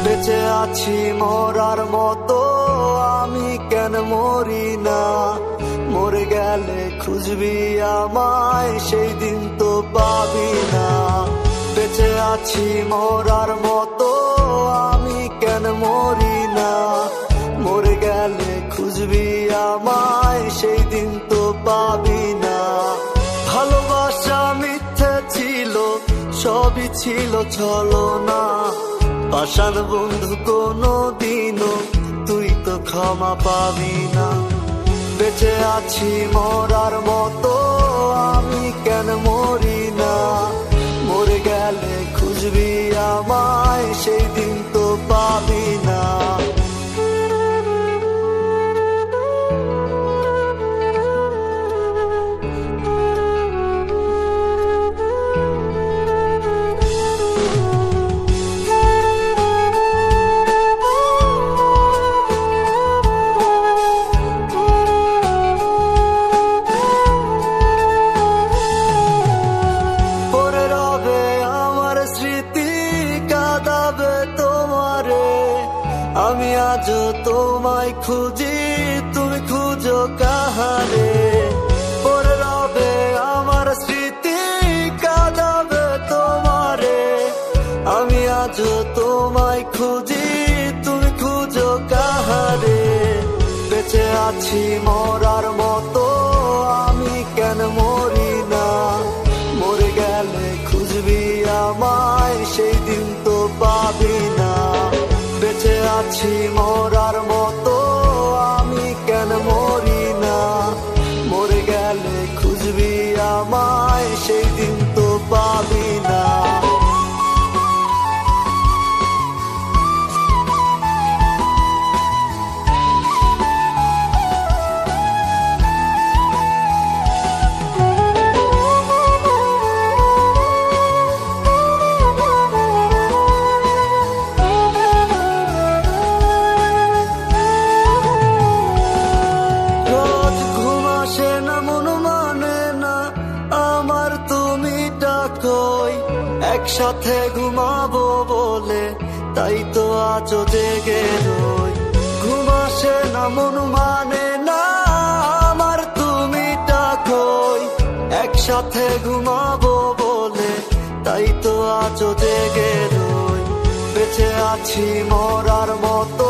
বেঁচে আছি মরার মতো, আমি কেন মরি না? মরে গেলে খুঁজবি আমায়, সেই দিন তো পাবি না। বেঁচে আছি মরার মতো, আমি কেন মরি না? মরে গেলে খুঁজবি আমায়, সেই দিন তো পাবি না। ভালোবাসা মিথ্যে ছিল, সবই ছিল ছলনা। পাষাণ বন্ধু কোনো দিনও তুই তো ক্ষমা পাবি না। বেঁচে আছি মরার মতো, আমি কেন মরি না? মরে গেলে খুঁজবি আমায়, সেই দিন তো পাবি না। আমি আজও তোমায় খুঁজি, তুমি খুঁজো কাহারে? পরে রবে আমার স্মৃতি, কাঁদাবে তোমারে। আমি আজও তোমায় খুঁজি, তুমি খুঁজো কাহারে? বেঁচে আছি মরার মতো, আমি কেন মরি না? মরে গেলে খুঁজবি আমায়, সেই দিন তো পাবি না। বেঁচে আছি মরার মতো, আমি কেন মরি না? মরে গেলে খুঁজবি আমায়, সেই দিন তো পাবি না। একসাথে ঘুমাবো বলে তাই তো আজও জেগে রই। ঘুম আসে না, মন মানে না আমার, তুমি ডাকোই। একসাথে ঘুমাবো বলে তাই তো আজও জেগে রই। বেঁচে আছি মরার মতো,